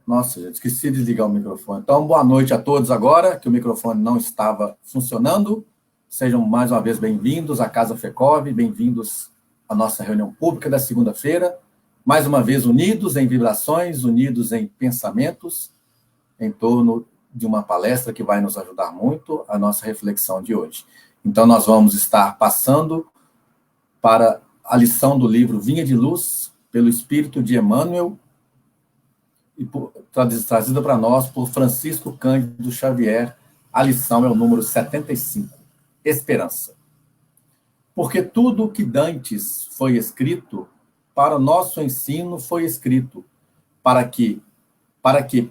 Nossa, gente, esqueci de desligar o microfone. Então, boa noite a todos agora, que o microfone não estava funcionando. Sejam mais uma vez bem-vindos à Casa FECOV, bem-vindos à nossa reunião pública da segunda-feira. Mais uma vez unidos em vibrações, unidos em pensamentos, em torno de uma palestra que vai nos ajudar muito a nossa reflexão de hoje. Então, nós vamos estar passando para a lição do livro Vinha de Luz, pelo Espírito de Emmanuel, e trazida para nós por Francisco Cândido Xavier. A lição é o número 75, Esperança. Porque tudo o que dantes foi escrito, para o nosso ensino foi escrito, para que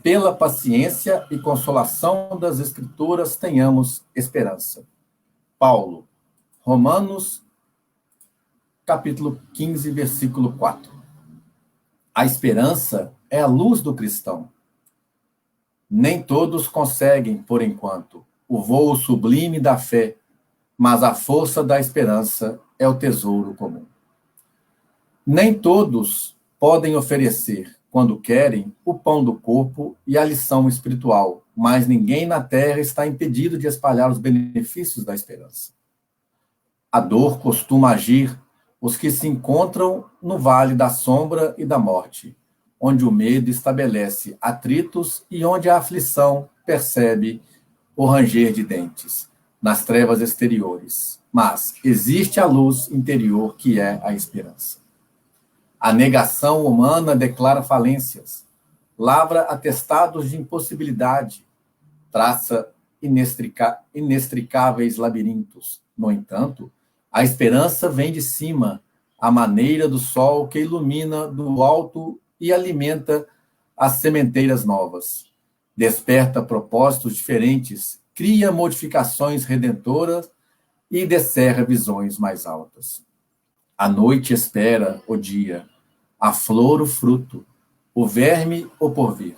pela paciência e consolação das Escrituras tenhamos esperança. Paulo, Romanos, capítulo 15, versículo 4. A esperança é a luz do cristão. Nem todos conseguem, por enquanto, o voo sublime da fé, mas a força da esperança é o tesouro comum. Nem todos podem oferecer, quando querem, o pão do corpo e a lição espiritual, mas ninguém na terra está impedido de espalhar os benefícios da esperança. A dor costuma agir os que se encontram no vale da sombra e da morte, onde o medo estabelece atritos e onde a aflição percebe o ranger de dentes, nas trevas exteriores. Mas existe a luz interior que é a esperança. A negação humana declara falências, lavra atestados de impossibilidade, traça inextricáveis labirintos. No entanto, a esperança vem de cima, à maneira do sol que ilumina do alto e alimenta as sementeiras novas. Desperta propósitos diferentes, cria modificações redentoras e descerra visões mais altas. A noite espera o dia, a flor o fruto, o verme o porvir.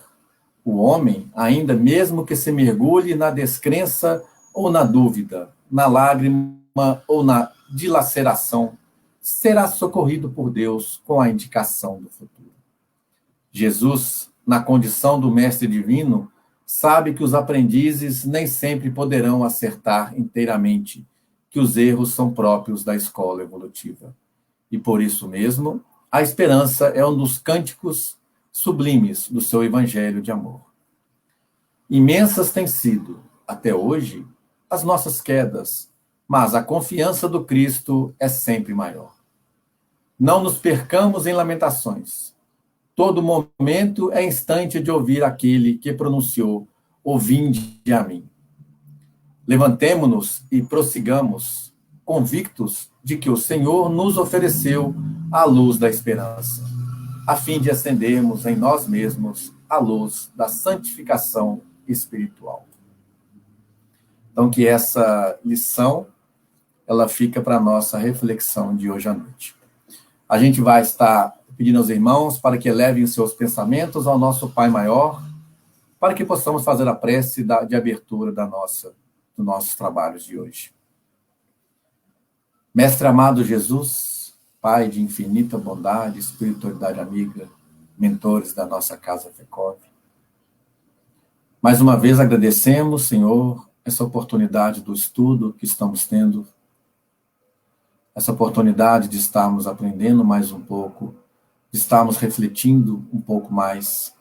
O homem, ainda mesmo que se mergulhe na descrença ou na dúvida, na lágrima ou na dilaceração, será socorrido por Deus com a indicação do futuro. Jesus, na condição do mestre divino, sabe que os aprendizes nem sempre poderão acertar inteiramente, que os erros são próprios da escola evolutiva. E por isso mesmo, a esperança é um dos cânticos sublimes do seu evangelho de amor. Imensas têm sido, até hoje, as nossas quedas, mas a confiança do Cristo é sempre maior. Não nos percamos em lamentações. Todo momento é instante de ouvir aquele que pronunciou: "Vinde a mim". Levantemo-nos e prossigamos, convictos de que o Senhor nos ofereceu a luz da esperança, a fim de acendermos em nós mesmos a luz da santificação espiritual. Então, que essa lição ela fica para a nossa reflexão de hoje à noite. A gente vai estar pedindo aos irmãos para que elevem os seus pensamentos ao nosso Pai Maior, para que possamos fazer a prece de abertura dos nossos trabalhos de hoje. Mestre amado Jesus, Pai de infinita bondade, espiritualidade amiga, mentores da nossa Casa FECOV, mais uma vez agradecemos, Senhor, essa oportunidade do estudo que estamos tendo, essa oportunidade de estarmos aprendendo mais um pouco, de estarmos refletindo um pouco mais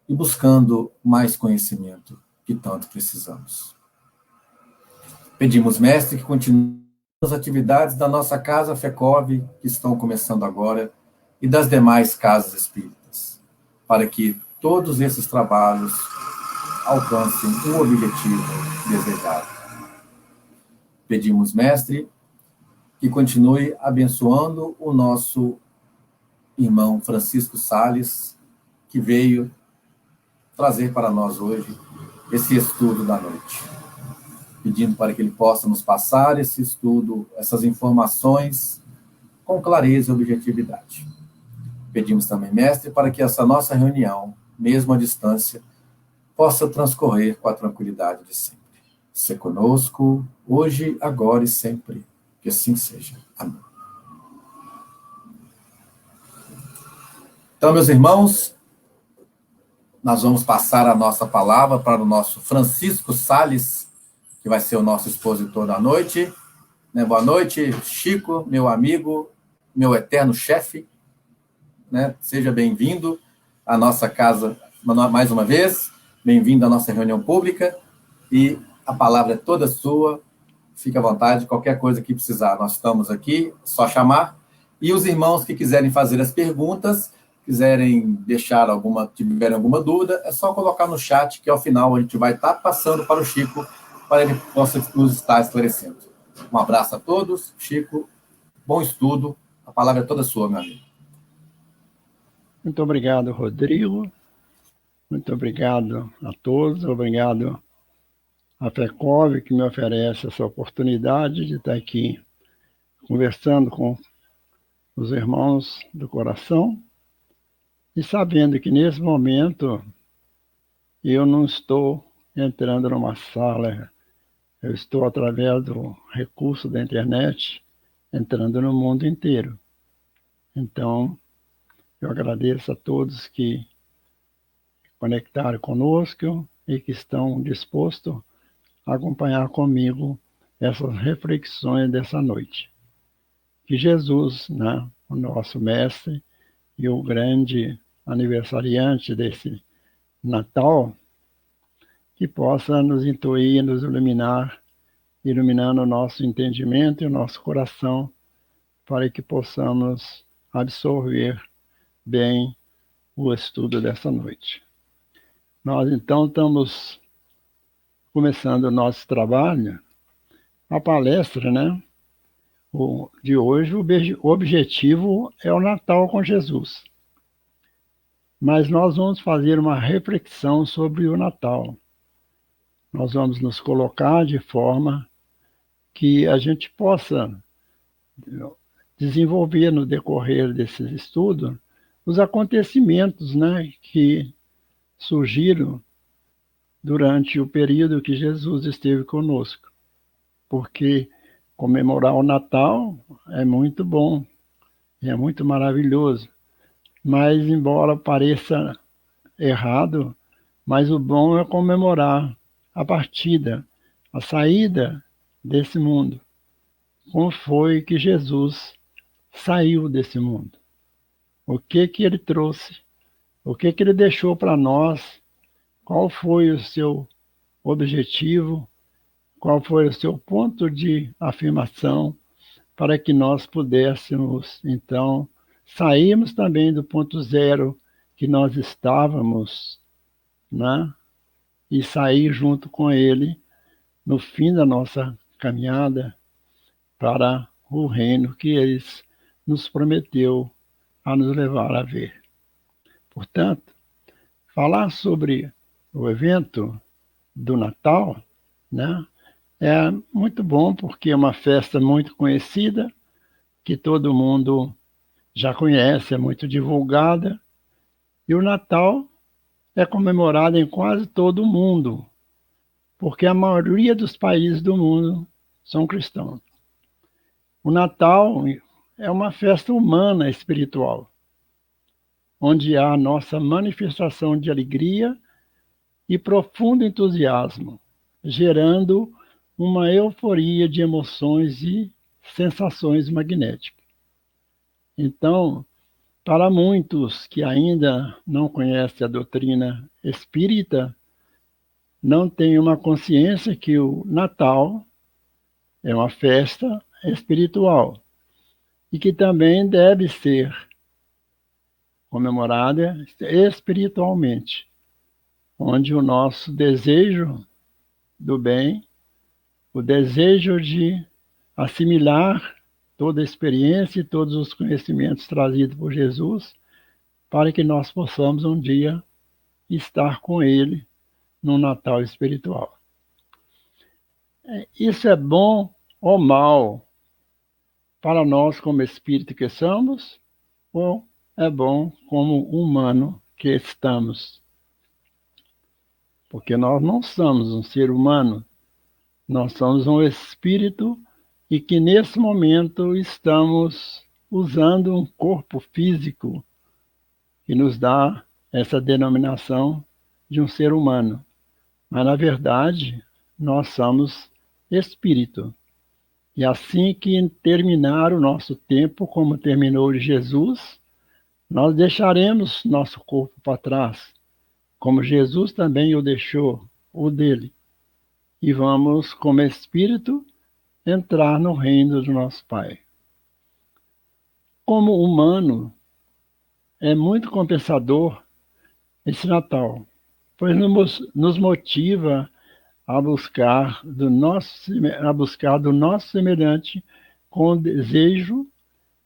e buscando mais conhecimento que tanto precisamos. Pedimos, Mestre, que continue as atividades da nossa Casa FECOV, que estão começando agora, e das demais casas espíritas, para que todos esses trabalhos alcancem o objetivo desejado. Pedimos, Mestre, que continue abençoando o nosso irmão Francisco Sales, que veio trazer para nós hoje esse estudo da noite. Pedindo para que ele possa nos passar esse estudo, essas informações, com clareza e objetividade. Pedimos também, Mestre, para que essa nossa reunião, mesmo à distância, possa transcorrer com a tranquilidade de sempre. Se conosco, hoje, agora e sempre. Que assim seja. Amém. Então, meus irmãos, nós vamos passar a nossa palavra para o nosso Francisco Sales, que vai ser o nosso expositor da noite. Boa noite, Chico, meu amigo, meu eterno chefe. Seja bem-vindo à nossa casa mais uma vez. Bem-vindo à nossa reunião pública. E a palavra é toda sua. Fique à vontade, qualquer coisa que precisar, nós estamos aqui, só chamar. E os irmãos que quiserem fazer as perguntas, tiverem alguma dúvida, é só colocar no chat, que ao final a gente vai estar passando para o Chico, para ele possa nos estar esclarecendo. Um abraço a todos. Chico, bom estudo. A palavra é toda sua, meu amigo. Muito obrigado, Rodrigo. Muito obrigado a todos. Obrigado à FECOV, que me oferece essa oportunidade de estar aqui conversando com os irmãos do coração e sabendo que nesse momento eu não estou entrando numa sala, eu estou através do recurso da internet entrando no mundo inteiro. Então, eu agradeço a todos que conectaram conosco e que estão dispostos a acompanhar comigo essas reflexões dessa noite. Que Jesus, o nosso mestre e o grande aniversariante desse Natal, que possa nos intuir, nos iluminar, iluminando o nosso entendimento e o nosso coração, para que possamos absorver bem o estudo dessa noite. Nós, então, estamos começando o nosso trabalho, a palestra, de hoje, o objetivo é o Natal com Jesus. Mas nós vamos fazer uma reflexão sobre o Natal. Nós vamos nos colocar de forma que a gente possa desenvolver no decorrer desses estudos os acontecimentos, que surgiram durante o período que Jesus esteve conosco. Porque comemorar o Natal é muito bom, é muito maravilhoso. Mas, embora pareça errado, mas o bom é comemorar a partida, a saída desse mundo. Como foi que Jesus saiu desse mundo? O que ele trouxe? O que ele deixou para nós? Qual foi o seu objetivo? Qual foi o seu ponto de afirmação para que nós pudéssemos, então, sairmos também do ponto zero que nós estávamos, e sair junto com ele no fim da nossa caminhada para o reino que ele nos prometeu a nos levar a ver. Portanto, falar sobre o evento do Natal, é muito bom, porque é uma festa muito conhecida, que todo mundo já conhece, é muito divulgada, e o Natal é comemorado em quase todo o mundo, porque a maioria dos países do mundo são cristãos. O Natal é uma festa humana espiritual, onde há a nossa manifestação de alegria e profundo entusiasmo, gerando uma euforia de emoções e sensações magnéticas. Então, para muitos que ainda não conhecem a doutrina espírita, não têm uma consciência que o Natal é uma festa espiritual e que também deve ser comemorada espiritualmente, onde o nosso desejo do bem, o desejo de assimilar toda a experiência e todos os conhecimentos trazidos por Jesus, para que nós possamos um dia estar com Ele no Natal espiritual. Isso é bom ou mal para nós como espírito que somos, ou é bom como humano que estamos? Porque nós não somos um ser humano, nós somos um espírito e que nesse momento estamos usando um corpo físico que nos dá essa denominação de um ser humano. Mas, na verdade, nós somos espírito. E assim que terminar o nosso tempo, como terminou de Jesus, nós deixaremos nosso corpo para trás, como Jesus também o deixou, o dele. E vamos, como espírito, entrar no reino do nosso Pai. Como humano, é muito compensador esse Natal, pois nos motiva a buscar do nosso semelhante com o desejo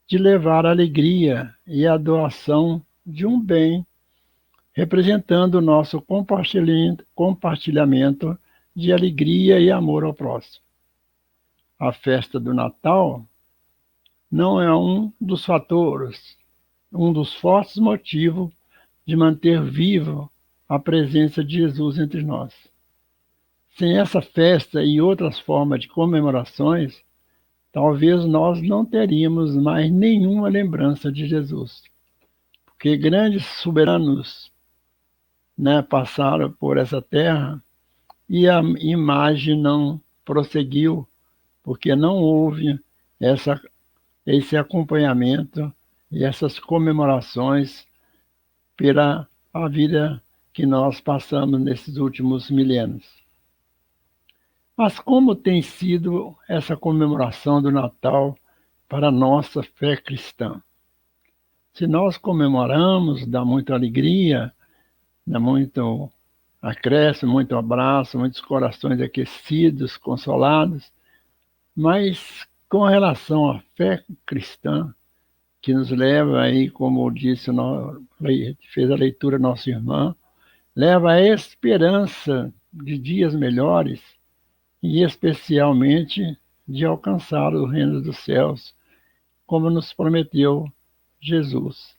de levar alegria e a doação de um bem, representando o nosso compartilhamento de alegria e amor ao próximo. A festa do Natal não é um dos fortes motivos de manter vivo a presença de Jesus entre nós. Sem essa festa e outras formas de comemorações, talvez nós não teríamos mais nenhuma lembrança de Jesus. Porque grandes soberanos, passaram por essa terra e a imagem não prosseguiu, porque não houve esse acompanhamento e essas comemorações pela a vida que nós passamos nesses últimos milênios. Mas como tem sido essa comemoração do Natal para a nossa fé cristã? Se nós comemoramos, dá muita alegria, dá muito acréscimo, muito abraço, muitos corações aquecidos, consolados, mas com relação à fé cristã, que nos leva aí, como disse, fez a leitura nossa irmã, leva a esperança de dias melhores e especialmente de alcançar o reino dos céus, como nos prometeu Jesus.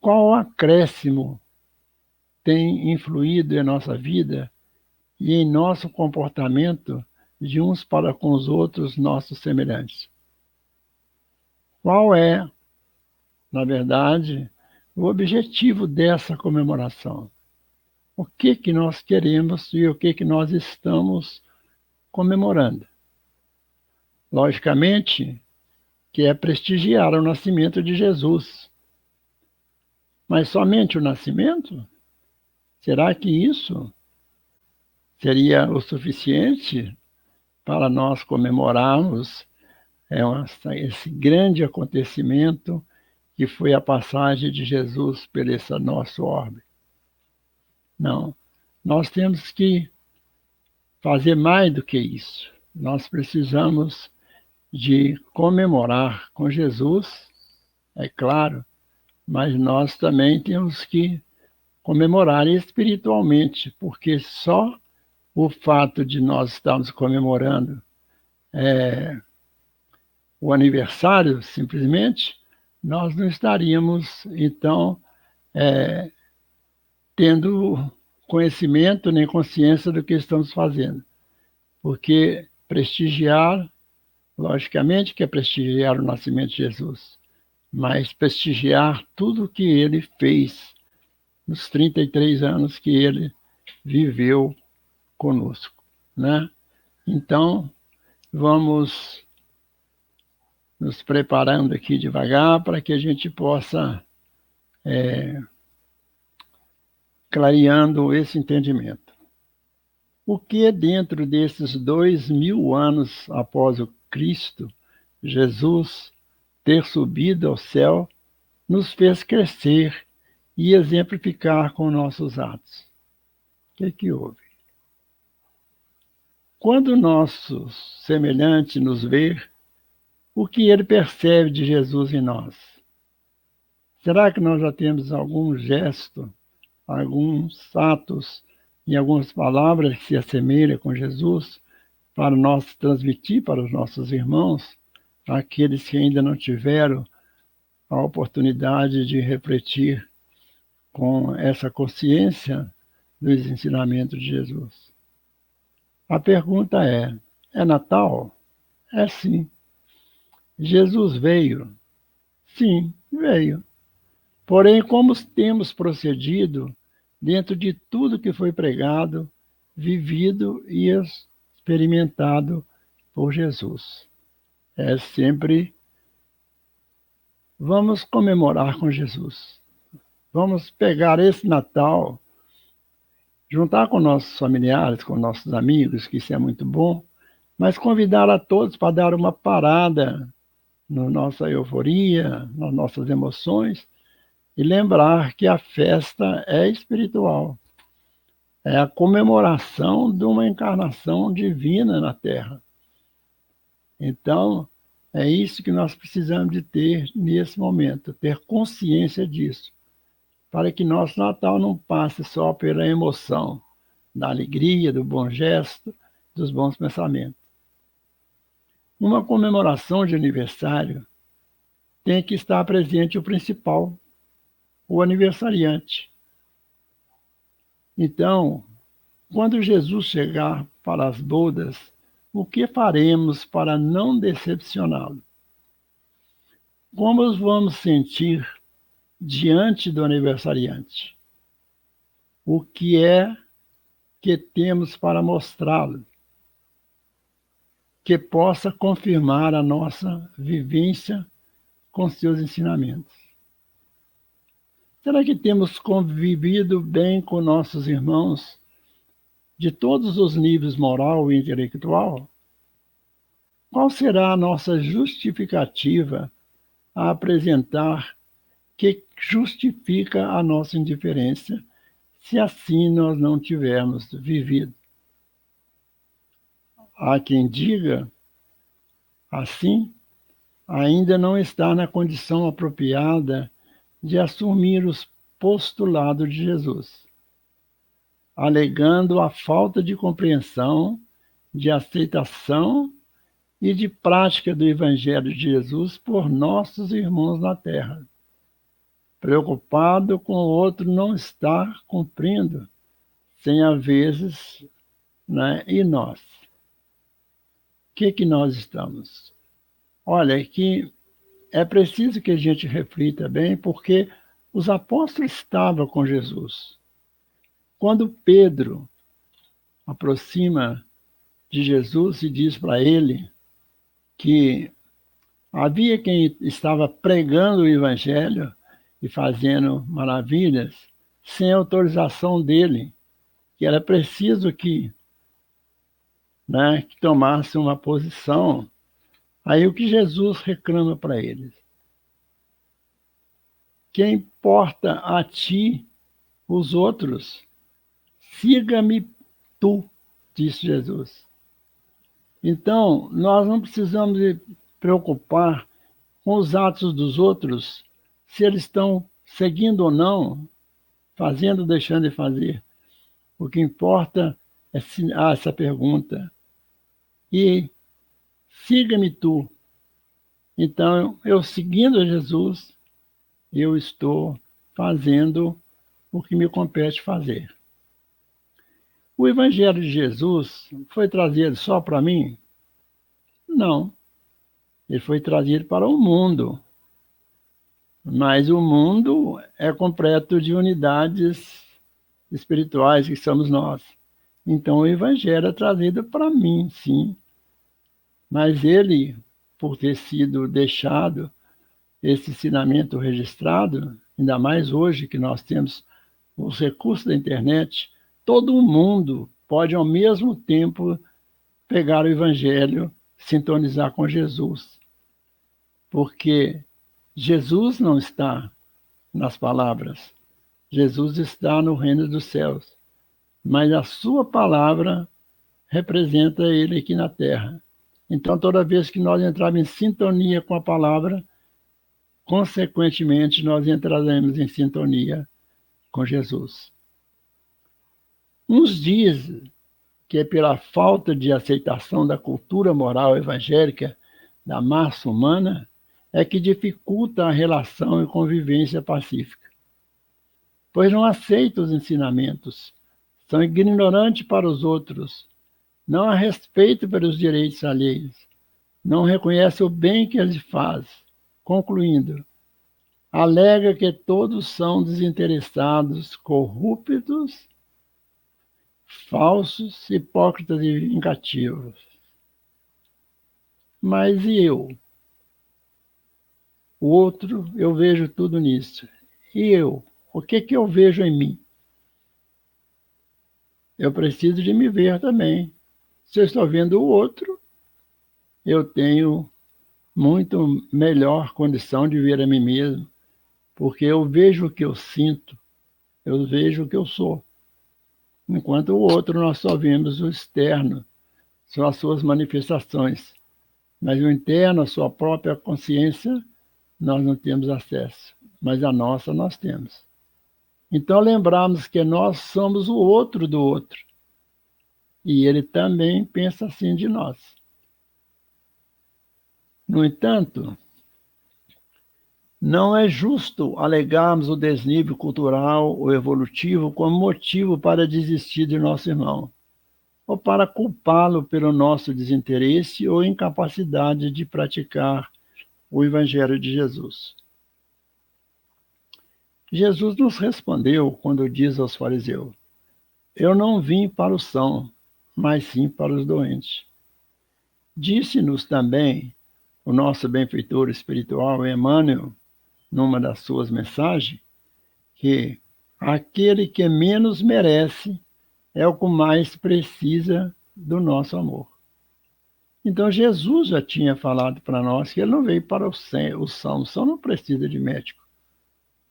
Qual acréscimo tem influído em nossa vida e em nosso comportamento de uns para com os outros nossos semelhantes? Qual é, na verdade, o objetivo dessa comemoração? O que nós queremos e o que nós estamos comemorando? Logicamente, que é prestigiar o nascimento de Jesus. Mas somente o nascimento? Será que isso seria o suficiente para nós comemorarmos esse grande acontecimento que foi a passagem de Jesus por esse nosso orbe? Não. Nós temos que fazer mais do que isso. Nós precisamos de comemorar com Jesus, é claro, mas nós também temos que comemorar espiritualmente, porque só o fato de nós estarmos comemorando o aniversário, simplesmente, nós não estaríamos, então, tendo conhecimento nem consciência do que estamos fazendo. Porque prestigiar, logicamente que é prestigiar o nascimento de Jesus, mas prestigiar tudo o que ele fez nos 33 anos que ele viveu conosco, né? Então, vamos nos preparando aqui devagar para que a gente possa clareando esse entendimento. O que dentro desses 2000 anos após o Cristo, Jesus ter subido ao céu, nos fez crescer e exemplificar com nossos atos? O que houve? Quando nosso semelhante nos vê, o que ele percebe de Jesus em nós? Será que nós já temos algum gesto, alguns atos e algumas palavras que se assemelham com Jesus para nós transmitir para os nossos irmãos, aqueles que ainda não tiveram a oportunidade de refletir com essa consciência dos ensinamentos de Jesus? A pergunta é Natal? É sim. Jesus veio? Sim, veio. Porém, como temos procedido dentro de tudo que foi pregado, vivido e experimentado por Jesus. É sempre vamos comemorar com Jesus. Vamos pegar esse Natal, juntar com nossos familiares, com nossos amigos, que isso é muito bom, mas convidar a todos para dar uma parada na nossa euforia, nas nossas emoções, e lembrar que a festa é espiritual. É a comemoração de uma encarnação divina na Terra. Então, é isso que nós precisamos de ter nesse momento, ter consciência disso, para que nosso Natal não passe só pela emoção da alegria, do bom gesto, dos bons pensamentos. Numa comemoração de aniversário, tem que estar presente o principal, o aniversariante. Então, quando Jesus chegar para as bodas, o que faremos para não decepcioná-lo? Como nos vamos sentir diante do aniversariante? O que é que temos para mostrá-lo, que possa confirmar a nossa vivência com seus ensinamentos? Será que temos convivido bem com nossos irmãos de todos os níveis moral e intelectual? Qual será a nossa justificativa a apresentar que justifica a nossa indiferença, se assim nós não tivermos vivido? Há quem diga, assim, ainda não está na condição apropriada de assumir os postulados de Jesus, alegando a falta de compreensão, de aceitação e de prática do Evangelho de Jesus por nossos irmãos na Terra, preocupado com o outro não estar cumprindo, sem às vezes, né? E nós? O que nós estamos? Olha, que é preciso que a gente reflita bem, porque os apóstolos estavam com Jesus. Quando Pedro aproxima de Jesus e diz para ele que havia quem estava pregando o Evangelho e fazendo maravilhas sem autorização dele, que era preciso que tomasse uma posição. Aí o que Jesus reclama para eles? Que importa a ti os outros? Siga-me tu, disse Jesus. Então, nós não precisamos de preocupar com os atos dos outros, se eles estão seguindo ou não, fazendo ou deixando de fazer. O que importa é essa pergunta. E siga-me tu. Então, eu seguindo a Jesus, eu estou fazendo o que me compete fazer. O Evangelho de Jesus foi trazido só para mim? Não. Ele foi trazido para o mundo. Mas o mundo é completo de unidades espirituais, que somos nós. Então, o Evangelho é trazido para mim, sim. Mas ele, por ter sido deixado esse ensinamento registrado, ainda mais hoje que nós temos os recursos da internet, todo mundo pode ao mesmo tempo pegar o Evangelho, sintonizar com Jesus. Porque Jesus não está nas palavras, Jesus está no reino dos céus, mas a sua palavra representa ele aqui na terra. Então, toda vez que nós entrarmos em sintonia com a palavra, consequentemente, nós entraremos em sintonia com Jesus. Uns dizem que é pela falta de aceitação da cultura moral evangélica da massa humana é que dificulta a relação e convivência pacífica, pois não aceita os ensinamentos, são ignorantes para os outros, não há respeito pelos direitos alheios, não reconhece o bem que eles fazem. Concluindo, alega que todos são desinteressados, corruptos, falsos, hipócritas e vingativos. Mas e eu? O outro, eu vejo tudo nisso. E eu? O que eu vejo em mim? Eu preciso de me ver também. Se eu estou vendo o outro, eu tenho muito melhor condição de ver a mim mesmo, porque eu vejo o que eu sinto, eu vejo o que eu sou. Enquanto o outro, nós só vemos o externo, são as suas manifestações. Mas o interno, a sua própria consciência, nós não temos acesso. Mas a nossa, nós temos. Então, lembrarmos que nós somos o outro do outro. E ele também pensa assim de nós. No entanto, não é justo alegarmos o desnível cultural ou evolutivo como motivo para desistir de nosso irmão, ou para culpá-lo pelo nosso desinteresse ou incapacidade de praticar o Evangelho de Jesus. Jesus nos respondeu quando diz aos fariseus: eu não vim para os sãos, mas sim para os doentes. Disse-nos também o nosso benfeitor espiritual, Emmanuel, numa das suas mensagens, que aquele que menos merece é o que mais precisa do nosso amor. Então, Jesus já tinha falado para nós que ele não veio para os sãos. O são não precisa de médico.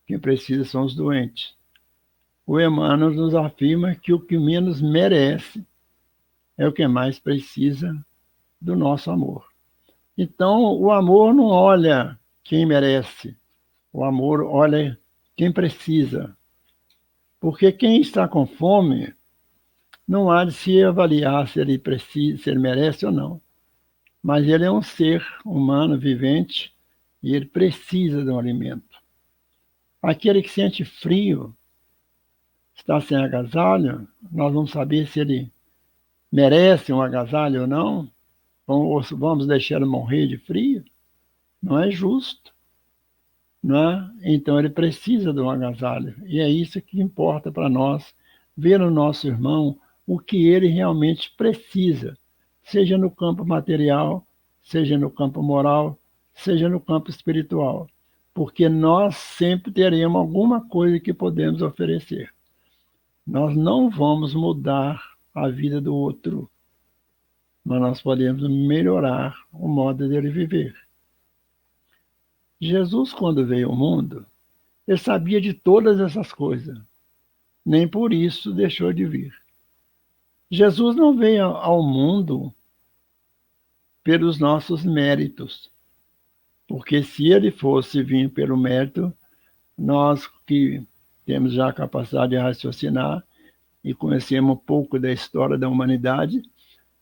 Quem precisa são os doentes. O Emmanuel nos afirma que o que menos merece é o que mais precisa do nosso amor. Então, o amor não olha quem merece, o amor olha quem precisa. Porque quem está com fome não há de se avaliar se ele precisa, se ele merece ou não. Mas ele é um ser humano, vivente, e ele precisa de um alimento. Aquele que sente frio, está sem agasalho, nós vamos saber se ele merece um agasalho ou não, ou vamos deixar ele morrer de frio. Não é justo. Não é? Então ele precisa de um agasalho. E é isso que importa para nós, ver no nosso irmão o que ele realmente precisa, seja no campo material, seja no campo moral, seja no campo espiritual. Porque nós sempre teremos alguma coisa que podemos oferecer. Nós não vamos mudar a vida do outro, mas nós podemos melhorar o modo dele viver. Jesus, quando veio ao mundo, ele sabia de todas essas coisas, nem por isso deixou de vir. Jesus não veio ao mundo pelos nossos méritos, porque se ele fosse vir pelo mérito, nós que temos já a capacidade de raciocinar e conhecemos um pouco da história da humanidade,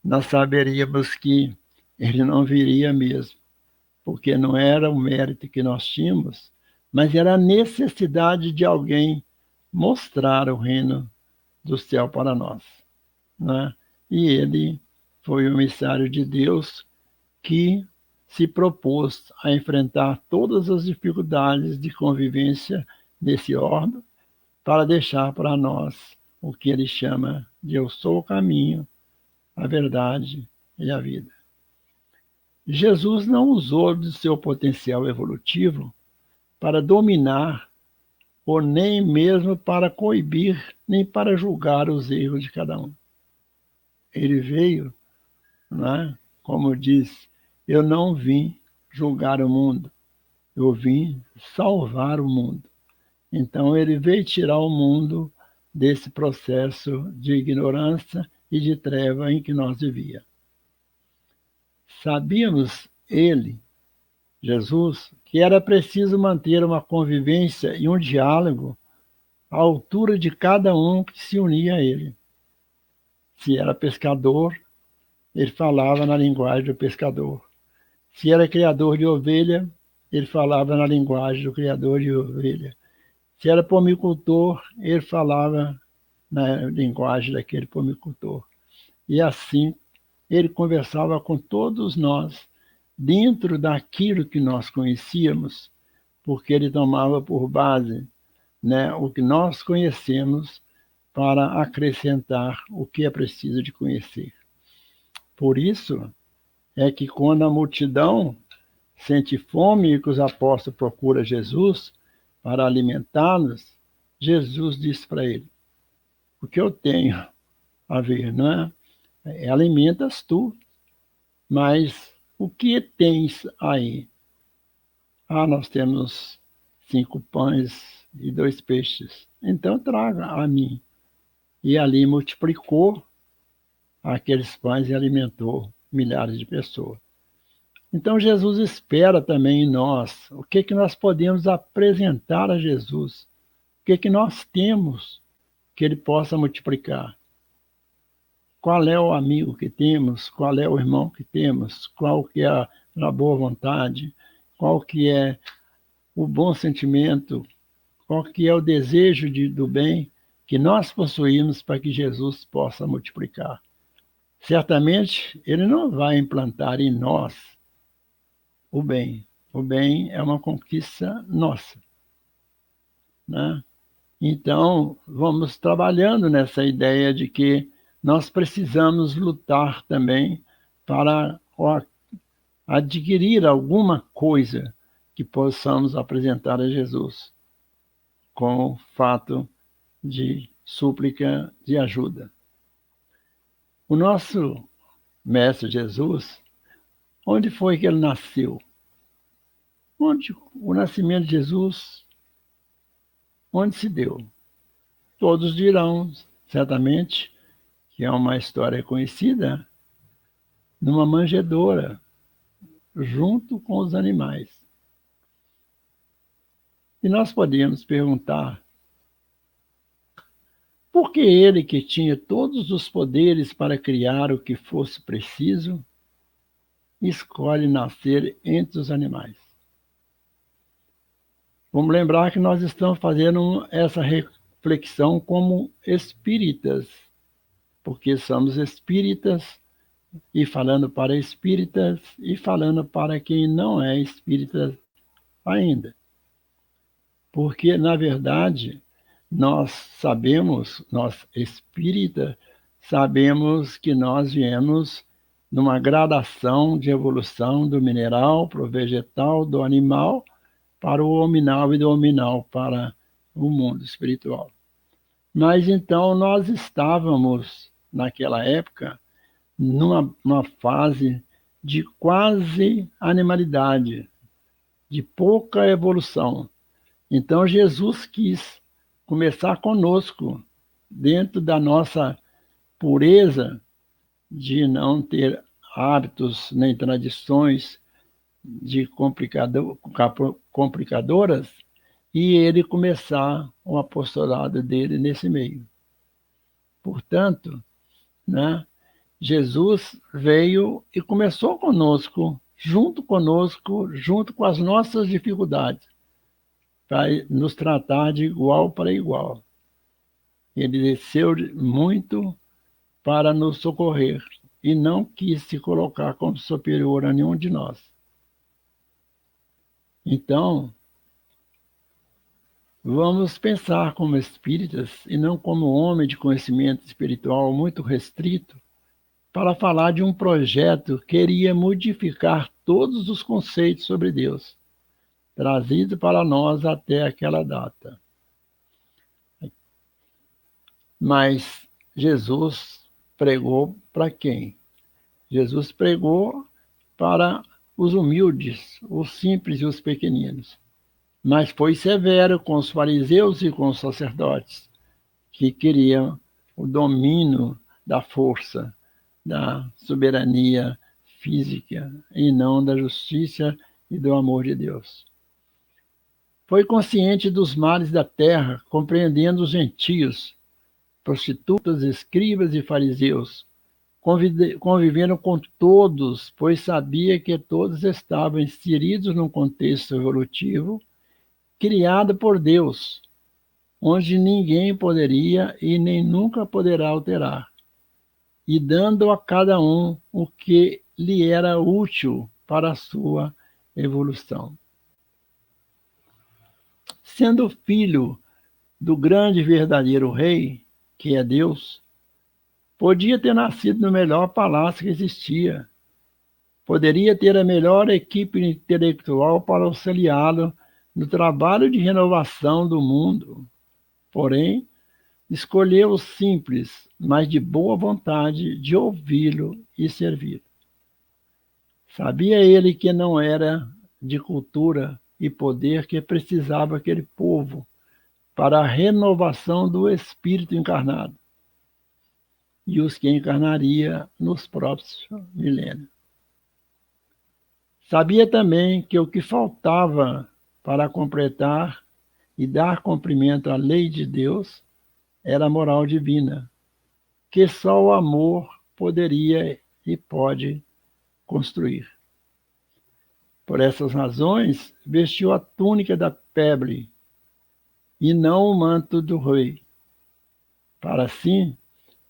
nós saberíamos que ele não viria mesmo, porque não era o mérito que nós tínhamos, mas era a necessidade de alguém mostrar o reino do céu para nós. Né? E ele foi o emissário de Deus que se propôs a enfrentar todas as dificuldades de convivência nesse orbe para deixar para nós o que ele chama de eu sou o caminho, a verdade e a vida. Jesus não usou de seu potencial evolutivo para dominar ou nem mesmo para coibir, nem para julgar os erros de cada um. Ele veio, né, como diz, eu não vim julgar o mundo, eu vim salvar o mundo. Então ele veio tirar o mundo desse processo de ignorância e de treva em que nós vivíamos. Sabíamos ele, Jesus, que era preciso manter uma convivência e um diálogo à altura de cada um que se unia a ele. Se era pescador, ele falava na linguagem do pescador. Se era criador de ovelha, ele falava na linguagem do criador de ovelha. Se era pomicultor, ele falava na linguagem daquele pomicultor. E assim, ele conversava com todos nós, dentro daquilo que nós conhecíamos, porque ele tomava por base, né, o que nós conhecemos para acrescentar o que é preciso de conhecer. Por isso é que quando a multidão sente fome e que os apóstolos procuram Jesus para alimentá-los, Jesus disse para ele: o que eu tenho a ver, não é? Alimentas tu, mas o que tens aí? Ah, nós temos 5 pães e 2 peixes. Então traga a mim. E ali multiplicou aqueles pães e alimentou milhares de pessoas. Então Jesus espera também em nós o que nós podemos apresentar a Jesus, o que nós temos que ele possa multiplicar. Qual é o amigo que temos, qual é o irmão que temos, qual que é a boa vontade, qual que é o bom sentimento, qual que é o desejo do bem que nós possuímos para que Jesus possa multiplicar. Certamente, ele não vai implantar em nós o bem. O bem é uma conquista nossa, né? Então, vamos trabalhando nessa ideia de que nós precisamos lutar também para adquirir alguma coisa que possamos apresentar a Jesus, com o fato de súplica de ajuda. O nosso Mestre Jesus, onde foi que ele nasceu? Onde o nascimento de Jesus, onde se deu? Todos dirão, certamente, que é uma história conhecida, numa manjedoura, junto com os animais. E nós podemos perguntar, por que ele, que tinha todos os poderes para criar o que fosse preciso, escolhe nascer entre os animais? Vamos lembrar que nós estamos fazendo essa reflexão como espíritas, porque somos espíritas, e falando para espíritas, e falando para quem não é espírita ainda. Porque, na verdade, nós sabemos, nós espíritas, sabemos que nós viemos numa gradação de evolução do mineral para o vegetal, do animal para o hominal e do hominal para o mundo espiritual. Mas então nós estávamos, naquela época, numa fase de quase animalidade, de pouca evolução. Então Jesus quis começar conosco, dentro da nossa pureza de não ter hábitos nem tradições de complicadoras, e ele começar o apostolado dele nesse meio. Portanto, né, Jesus veio e começou conosco, junto com as nossas dificuldades, para nos tratar de igual para igual. Ele desceu muito para nos socorrer e não quis se colocar como superior a nenhum de nós. Então, vamos pensar como espíritas e não como homem de conhecimento espiritual muito restrito, para falar de um projeto que iria modificar todos os conceitos sobre Deus, trazido para nós até aquela data. Mas Jesus pregou para quem? Jesus pregou para os humildes, os simples e os pequeninos. Mas foi severo com os fariseus e com os sacerdotes, que queriam o domínio da força, da soberania física, e não da justiça e do amor de Deus. Foi consciente dos males da terra, compreendendo os gentios, prostitutas, escribas e fariseus, convivendo com todos, pois sabia que todos estavam inseridos num contexto evolutivo criado por Deus, onde ninguém poderia e nem nunca poderá alterar, e dando a cada um o que lhe era útil para a sua evolução. Sendo filho do grande e verdadeiro rei, que é Deus, podia ter nascido no melhor palácio que existia. Poderia ter a melhor equipe intelectual para auxiliá-lo no trabalho de renovação do mundo. Porém, escolheu o simples, mas de boa vontade de ouvi-lo e servir. Sabia ele que não era de cultura e poder que precisava aquele povo para a renovação do espírito encarnado e os que encarnaria nos próximos milênios. Sabia também que o que faltava para completar e dar cumprimento à lei de Deus era a moral divina, que só o amor poderia e pode construir. Por essas razões, vestiu a túnica da pebre e não o manto do rei, para assim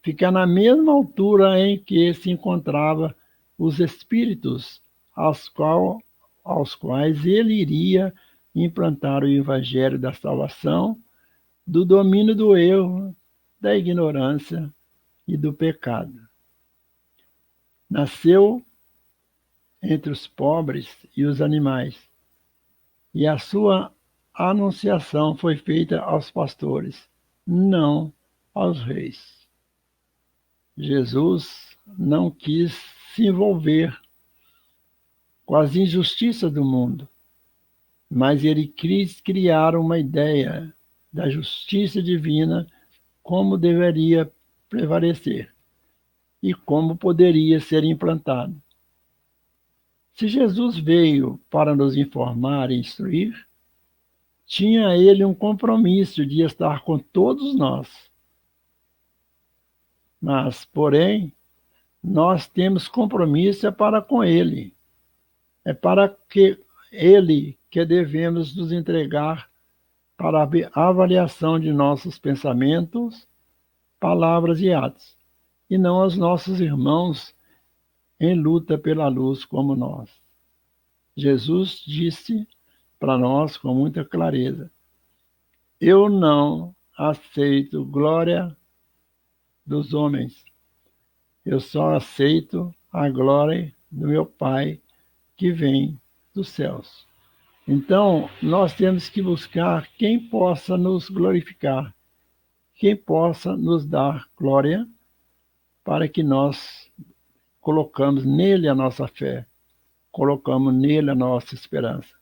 ficar na mesma altura em que se encontravam os espíritos aos quais ele iria implantar o evangelho da salvação, do domínio do erro, da ignorância e do pecado. Nasceu entre os pobres e os animais, e a sua anunciação foi feita aos pastores, não aos reis. Jesus não quis se envolver com as injustiças do mundo, mas ele quis criar uma ideia da justiça divina, como deveria prevalecer e como poderia ser implantado. Se Jesus veio para nos informar e instruir, tinha ele um compromisso de estar com todos nós. Mas, porém, nós temos compromisso para com ele. É para que ele que devemos nos entregar para a avaliação de nossos pensamentos, palavras e atos, e não aos nossos irmãos em luta pela luz como nós. Jesus disse para nós com muita clareza: eu não aceito glória dos homens, eu só aceito a glória do meu Pai que vem dos céus. Então, nós temos que buscar quem possa nos glorificar, quem possa nos dar glória, para que nós colocamos nele a nossa fé, colocamos nele a nossa esperança.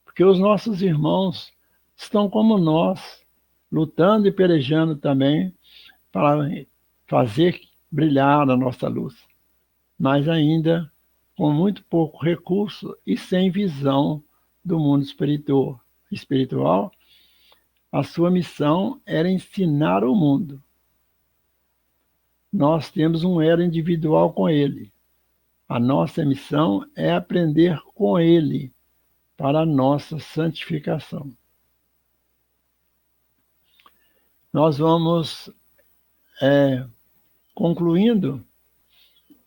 Porque os nossos irmãos estão como nós, lutando e pelejando também para fazer brilhar a nossa luz, mas ainda com muito pouco recurso e sem visão do mundo espiritual. A sua missão era ensinar o mundo. Nós temos um elo individual com ele. A nossa missão é aprender com ele para a nossa santificação. Nós vamos concluindo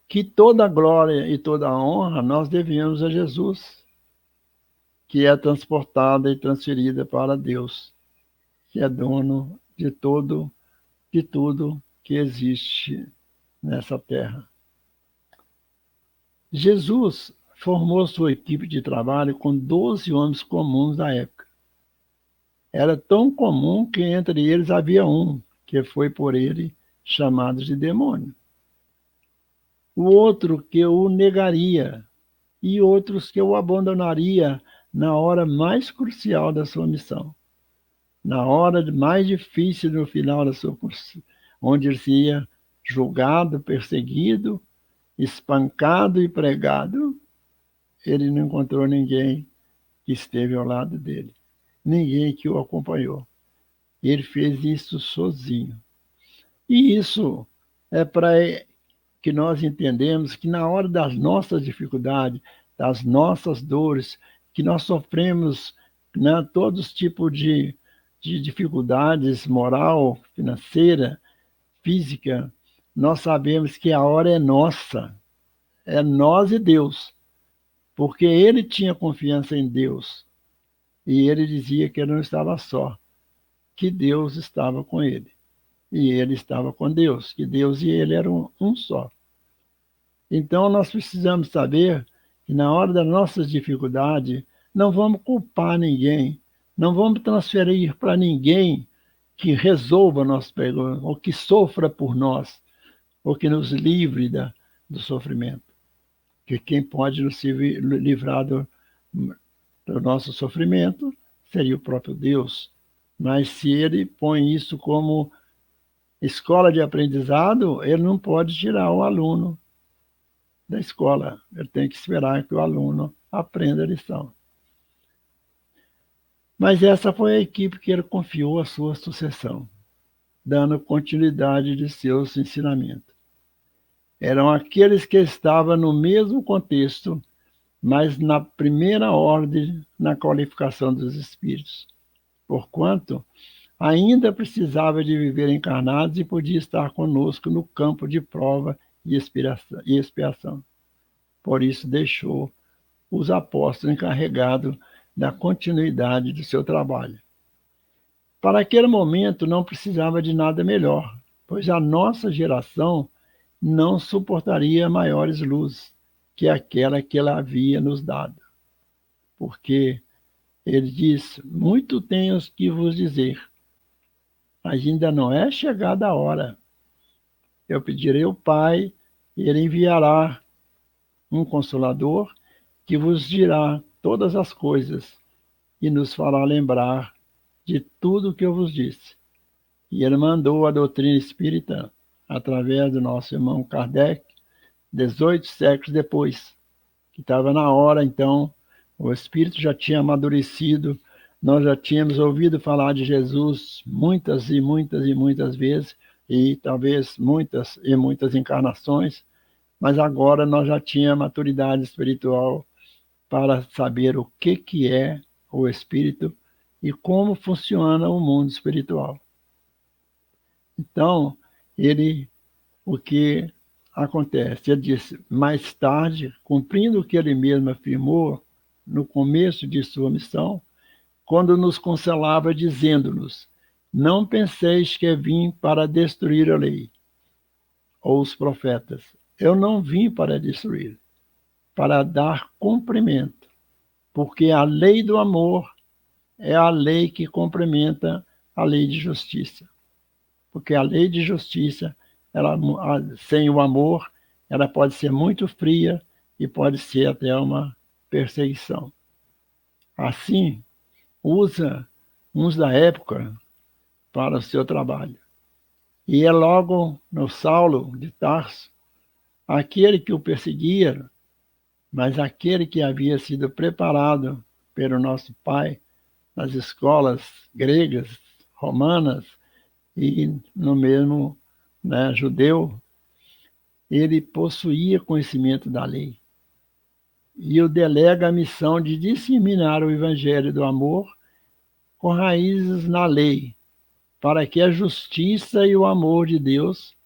que toda a glória e toda a honra nós devemos a Jesus, que é transportada e transferida para Deus, que é dono de tudo que existe nessa terra. Jesus formou sua equipe de trabalho com 12 homens comuns da época. Era tão comum que entre eles havia um, que foi por ele chamado de demônio. O outro que o negaria, e outros que o abandonaria na hora mais crucial da sua missão, na hora mais difícil no final da sua curso, onde ele seria julgado, perseguido, espancado e pregado. Ele não encontrou ninguém que esteve ao lado dele, ninguém que o acompanhou. Ele fez isso sozinho. E isso é para que nós entendemos que na hora das nossas dificuldades, das nossas dores, que nós sofremos, né, todos os tipos de dificuldades moral, financeira, física, nós sabemos que a hora é nossa, é nós e Deus, porque ele tinha confiança em Deus. E ele dizia que ele não estava só, que Deus estava com ele. E ele estava com Deus, que Deus e ele eram um só. Então, nós precisamos saber que na hora das nossas dificuldades, não vamos culpar ninguém, não vamos transferir para ninguém que resolva nosso problema, ou que sofra por nós, ou que nos livre do sofrimento. Que quem pode nos livrar do nosso sofrimento seria o próprio Deus. Mas se ele põe isso como escola de aprendizado, ele não pode tirar o aluno da escola. Ele tem que esperar que o aluno aprenda a lição. Mas essa foi a equipe que ele confiou a sua sucessão, dando continuidade de seus ensinamentos. Eram aqueles que estavam no mesmo contexto, mas na primeira ordem na qualificação dos espíritos, porquanto ainda precisava de viver encarnados e podia estar conosco no campo de prova e expiação. Por isso deixou os apóstolos encarregados da continuidade do seu trabalho. Para aquele momento não precisava de nada melhor, pois a nossa geração não suportaria maiores luzes que aquela que ela havia nos dado. Porque ele diz: muito tenho que vos dizer, mas ainda não é chegada a hora. Eu pedirei ao Pai, e ele enviará um Consolador que vos dirá todas as coisas e nos fará lembrar de tudo o que eu vos disse. E ele mandou a doutrina espírita através do nosso irmão Kardec, 18 séculos depois, que estava na hora, então, o espírito já tinha amadurecido, nós já tínhamos ouvido falar de Jesus muitas e muitas e muitas vezes, e talvez muitas e muitas encarnações, mas agora nós já tínhamos maturidade espiritual para saber o que é o espírito e como funciona o mundo espiritual. Então, o que acontece? Ele disse, mais tarde, cumprindo o que ele mesmo afirmou no começo de sua missão, quando nos consolava dizendo-nos, não penseis que vim para destruir a lei ou os profetas. Eu não vim para destruir, para dar cumprimento, porque a lei do amor é a lei que complementa a lei de justiça. Porque a lei de justiça, sem o amor, ela pode ser muito fria e pode ser até uma perseguição. Assim, usa uns da época para o seu trabalho. E é logo no Saulo de Tarso, aquele que o perseguia, mas aquele que havia sido preparado pelo nosso Pai nas escolas gregas, romanas e no mesmo judeu, ele possuía conhecimento da lei. E o delega a missão de disseminar o evangelho do amor com raízes na lei, para que a justiça e o amor de Deus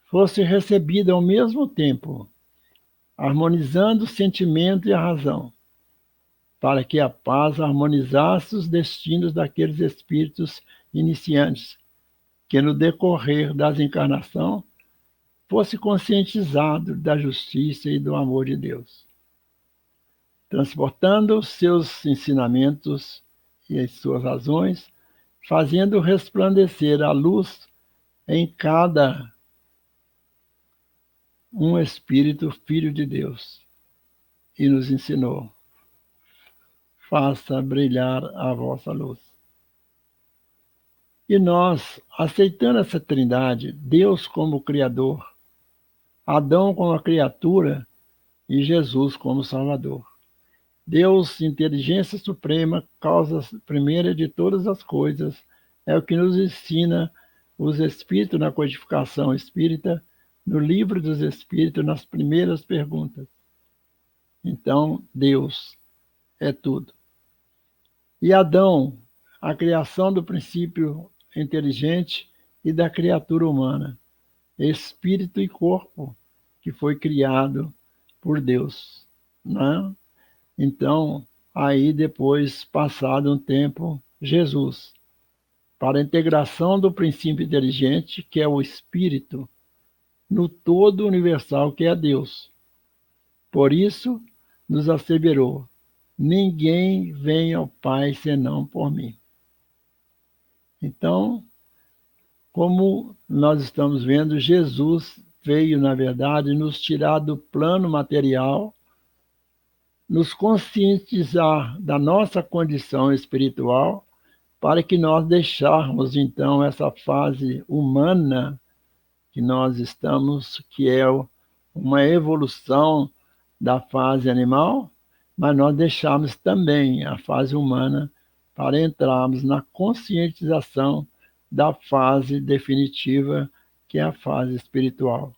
fossem recebidos ao mesmo tempo, harmonizando o sentimento e a razão, para que a paz harmonizasse os destinos daqueles espíritos iniciantes, que no decorrer das encarnações fosse conscientizado da justiça e do amor de Deus, transportando seus ensinamentos e as suas razões, fazendo resplandecer a luz em cada um espírito filho de Deus. E nos ensinou, faça brilhar a vossa luz. E nós, aceitando essa trindade, Deus como Criador, Adão como a criatura e Jesus como Salvador. Deus, inteligência suprema, causa primeira de todas as coisas, é o que nos ensina os Espíritos na codificação espírita, no livro dos Espíritos, nas primeiras perguntas. Então, Deus é tudo. E Adão, a criação do princípio inteligente e da criatura humana, espírito e corpo, que foi criado por Deus, né? Então, aí depois, passado um tempo, Jesus, para a integração do princípio inteligente, que é o Espírito, no todo universal, que é Deus. Por isso, nos asseverou: ninguém vem ao Pai senão por mim. Então, como nós estamos vendo, Jesus veio, na verdade, nos tirar do plano material, nos conscientizar da nossa condição espiritual, para que nós deixarmos, então, essa fase humana que nós estamos, que é uma evolução da fase animal, mas nós deixamos também a fase humana para entrarmos na conscientização da fase definitiva, que é a fase espiritual,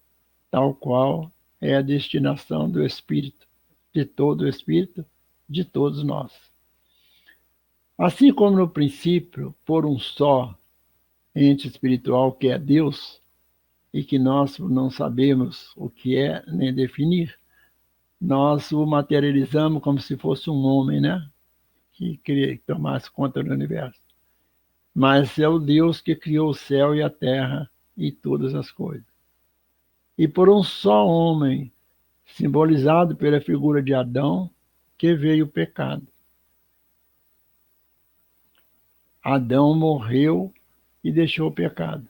tal qual é a destinação do espírito, de todos nós. Assim como no princípio, por um só ente espiritual, que é Deus, e que nós não sabemos o que é nem definir, nós o materializamos como se fosse um homem, né? Que tomasse conta do universo. Mas é o Deus que criou o céu e a terra e todas as coisas. E por um só homem, simbolizado pela figura de Adão, que veio o pecado. Adão morreu e deixou o pecado.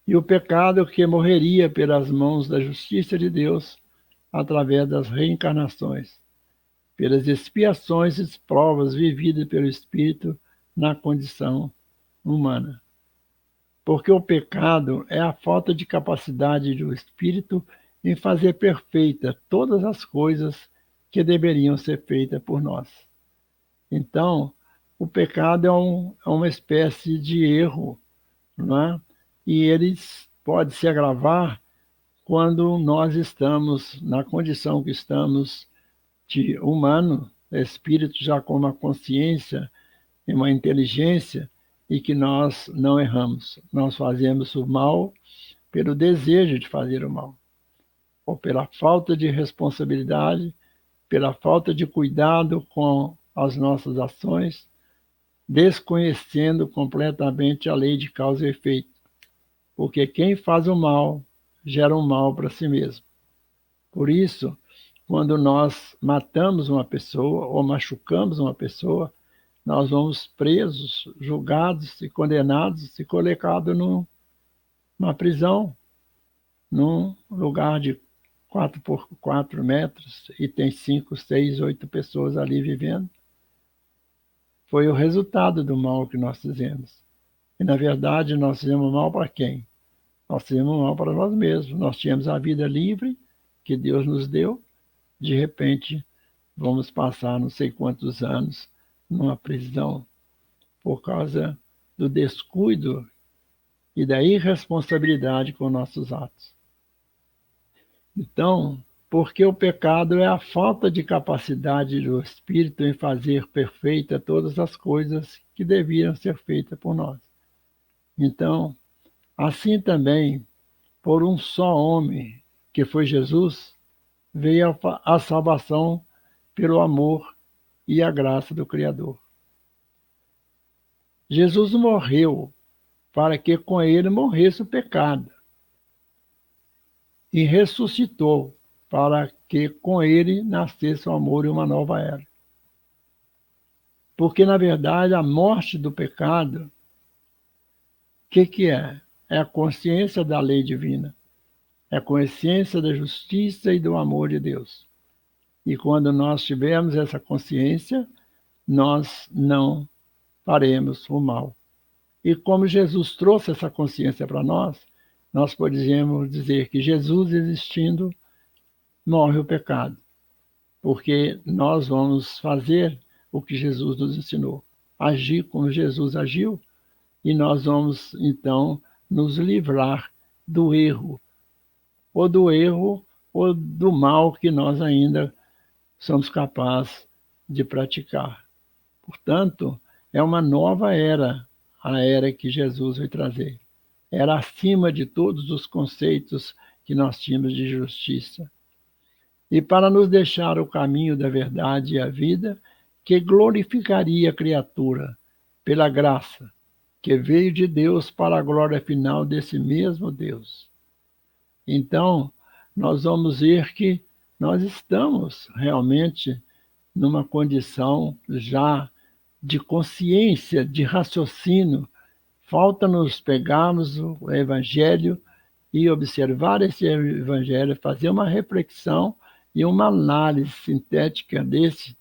E o pecado que morreria pelas mãos da justiça de Deus, através das reencarnações, pelas expiações e provas vividas pelo Espírito na condição humana. Porque o pecado é a falta de capacidade do Espírito em fazer perfeita todas as coisas que deveriam ser feitas por nós. Então, o pecado é uma espécie de erro, não é? E ele pode se agravar quando nós estamos na condição que estamos de humano, espírito já com uma consciência e uma inteligência, e que nós não erramos. Nós fazemos o mal pelo desejo de fazer o mal, ou pela falta de responsabilidade, pela falta de cuidado com as nossas ações, desconhecendo completamente a lei de causa e efeito. Porque quem faz o mal, gera um mal para si mesmo. Por isso, quando nós matamos uma pessoa ou machucamos uma pessoa, nós vamos presos, julgados e condenados e colocados numa prisão, num lugar de 4 por 4 metros, e tem 5, 6, 8 pessoas ali vivendo. Foi o resultado do mal que nós fizemos. E, na verdade, nós fizemos mal para quem? Nós fizemos mal para nós mesmos. Nós tínhamos a vida livre que Deus nos deu. De repente, vamos passar não sei quantos anos numa prisão por causa do descuido e da irresponsabilidade com nossos atos. Então, porque o pecado é a falta de capacidade do Espírito em fazer perfeita todas as coisas que deviam ser feitas por nós. Então, assim também, por um só homem, que foi Jesus, veio a salvação pelo amor e a graça do Criador. Jesus morreu para que com ele morresse o pecado, e ressuscitou para que com ele nascesse o amor e uma nova era. Porque, na verdade, a morte do pecado, o que é? É a consciência da lei divina. É a consciência da justiça e do amor de Deus. E quando nós tivermos essa consciência, nós não faremos o mal. E como Jesus trouxe essa consciência para nós podemos dizer que Jesus existindo, morre o pecado. Porque nós vamos fazer o que Jesus nos ensinou. Agir como Jesus agiu, e nós vamos, então, nos livrar do erro, ou do mal que nós ainda somos capazes de praticar. Portanto, é uma nova era, a era que Jesus veio trazer. Era acima de todos os conceitos que nós tínhamos de justiça. e para nos deixar o caminho da verdade e a vida, que glorificaria a criatura pela graça que veio de Deus para a glória final desse mesmo Deus. Então, nós vamos ver que nós estamos realmente numa condição já de consciência, de raciocínio. Falta-nos pegarmos o Evangelho e observar esse Evangelho, fazer uma reflexão e uma análise sintética desse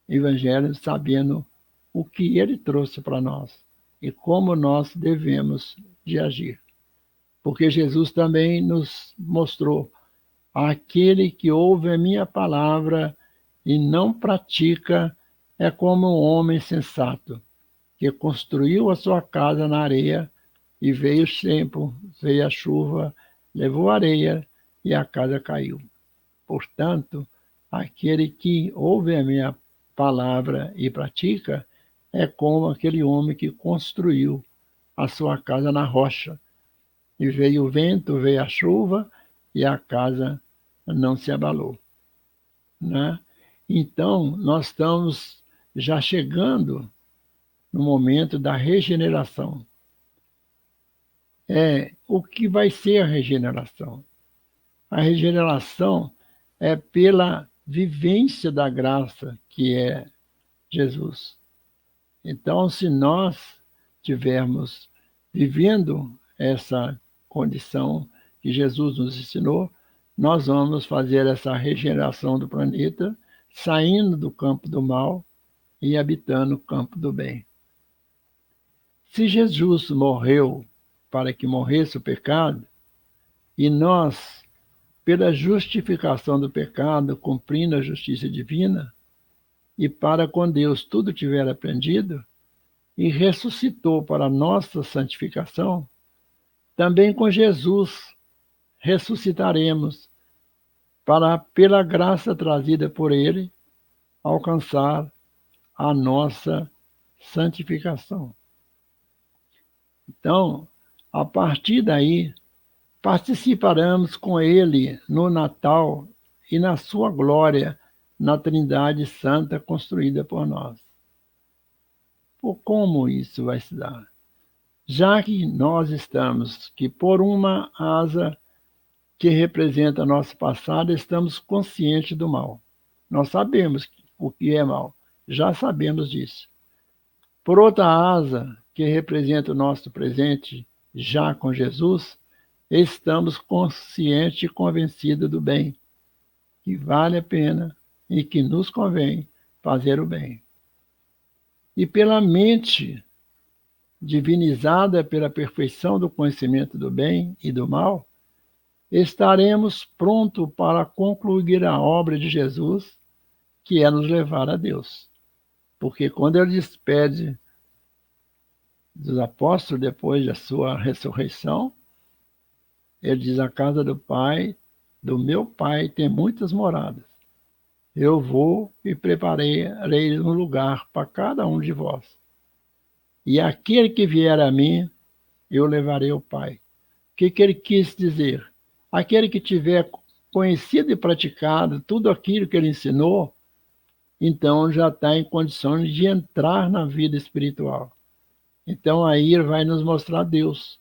Evangelho, sabendo o que ele trouxe para nós e como nós devemos de agir. Porque Jesus também nos mostrou: aquele que ouve a minha palavra e não pratica é como um homem sensato, que construiu a sua casa na areia, e veio o tempo, veio a chuva, levou a areia e a casa caiu. Portanto, aquele que ouve a minha palavra e pratica é como aquele homem que construiu a sua casa na rocha. E veio o vento, veio a chuva e a casa não se abalou, né? Então, nós estamos já chegando no momento da regeneração. O que vai ser a regeneração? A regeneração é pela vivência da graça que é Jesus. Então, se nós tivermos vivendo essa condição que Jesus nos ensinou, nós vamos fazer essa regeneração do planeta, saindo do campo do mal e habitando o campo do bem. Se Jesus morreu para que morresse o pecado, e nós, pela justificação do pecado, cumprindo a justiça divina, e para com Deus tudo tiver aprendido, e ressuscitou para a nossa santificação, também com Jesus ressuscitaremos para, pela graça trazida por ele, alcançar a nossa santificação. Então, a partir daí, participaremos com ele no Natal e na sua glória na Trindade Santa construída por nós. Como isso vai se dar? Já que nós estamos, que por uma asa que representa nosso passado, estamos conscientes do mal. Nós sabemos o que é mal, já sabemos disso. Por outra asa, que representa o nosso presente, já com Jesus, estamos conscientes e convencidos do bem, que vale a pena e que nos convém fazer o bem. E pela mente divinizada pela perfeição do conhecimento do bem e do mal, estaremos prontos para concluir a obra de Jesus, que é nos levar a Deus. Porque quando ele despede dos apóstolos depois da sua ressurreição, ele diz: a casa do Pai, do meu Pai, tem muitas moradas. Eu vou e prepararei um lugar para cada um de vós. E aquele que vier a mim, eu levarei ao Pai. O que ele quis dizer? Aquele que tiver conhecido e praticado tudo aquilo que ele ensinou, então já está em condições de entrar na vida espiritual. Então aí ele vai nos mostrar Deus.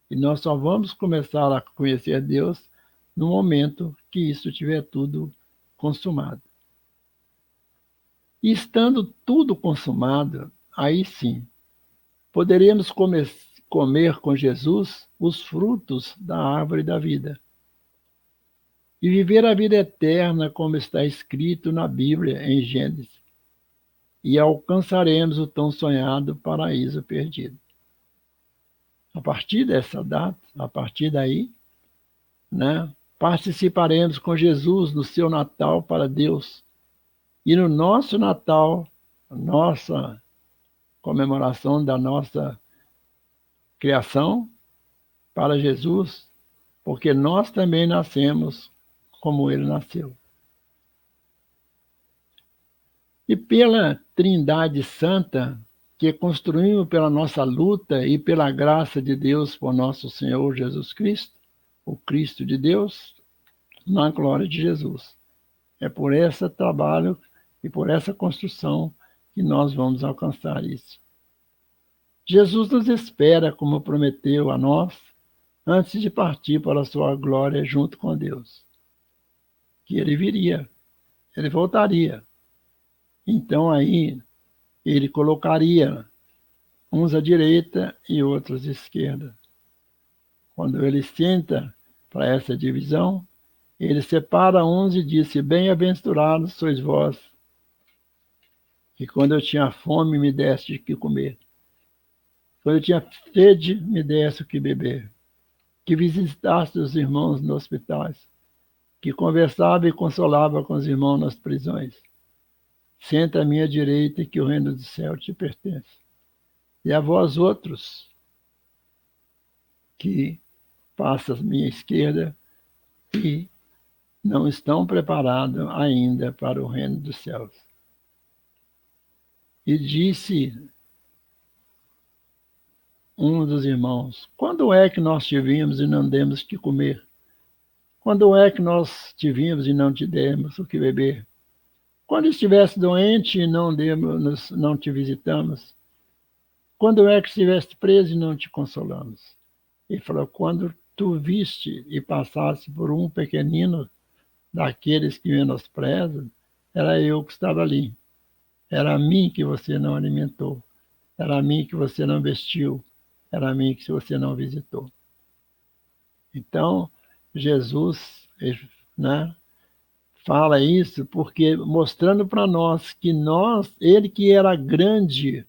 E nós só vamos começar a conhecer Deus no momento que isso tiver tudo consumado. E estando tudo consumado, aí sim, poderemos comer com Jesus os frutos da árvore da vida e viver a vida eterna como está escrito na Bíblia em Gênesis, e alcançaremos o tão sonhado paraíso perdido. A partir dessa data, a partir daí, participaremos com Jesus no seu Natal para Deus, e no nosso Natal, nossa comemoração da nossa criação para Jesus, porque nós também nascemos como ele nasceu. E pela Trindade Santa, que construímos pela nossa luta e pela graça de Deus por nosso Senhor Jesus Cristo, o Cristo de Deus, na glória de Jesus. É por esse trabalho e por essa construção que nós vamos alcançar isso. Jesus nos espera, como prometeu a nós, antes de partir para a sua glória junto com Deus. Que ele viria, ele voltaria. Então aí ele colocaria uns à direita e outros à esquerda. Quando ele senta para essa divisão, ele separa uns e disse: bem-aventurados sois vós, que quando eu tinha fome me deste o que comer, quando eu tinha sede me deste o que beber, que visitaste os irmãos nos hospitais, que conversava e consolava com os irmãos nas prisões. Senta à minha direita, que o reino do céu te pertence. E a vós outros, que passam à minha esquerda e não estão preparados ainda para o reino dos céus. E disse um dos irmãos: quando é que nós te vimos e não demos o que comer? Quando é que nós te vimos e não te demos o que beber? Quando estivesse doente e não te visitamos? Quando é que estiveste preso e não te consolamos? Ele falou: quando tu viste e passasse por um pequenino daqueles que menosprezam, era eu que estava ali. Era a mim que você não alimentou. Era a mim que você não vestiu. Era a mim que você não visitou. Então, Jesus, né, fala isso porque mostrando para nós que ele que era grande,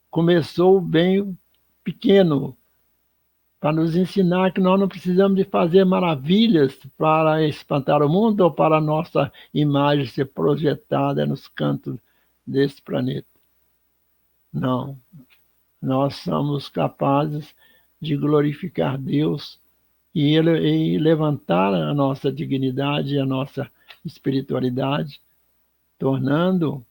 começou bem pequeno, para nos ensinar que nós não precisamos de fazer maravilhas para espantar o mundo ou para a nossa imagem ser projetada nos cantos desse planeta. Não. Nós somos capazes de glorificar Deus e levantar a nossa dignidade e a nossa espiritualidade, tornando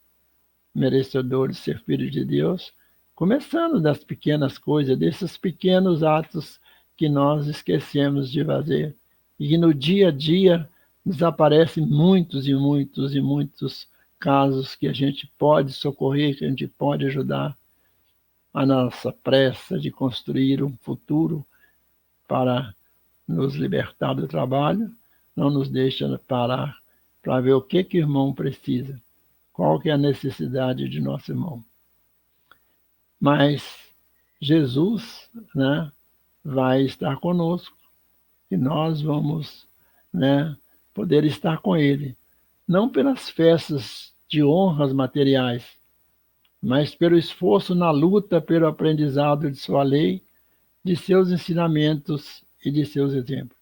merecedores de ser filhos de Deus, começando das pequenas coisas, desses pequenos atos que nós esquecemos de fazer e que no dia a dia nos aparecem muitos e muitos e muitos casos que a gente pode socorrer, que a gente pode ajudar. A nossa pressa de construir um futuro para nos libertar do trabalho não nos deixa parar para ver o que o irmão precisa, qual que é a necessidade de nosso irmão. Mas Jesus, né, vai estar conosco e nós vamos, né, poder estar com ele, não pelas festas de honras materiais, mas pelo esforço na luta pelo aprendizado de sua lei, de seus ensinamentos e de seus exemplos.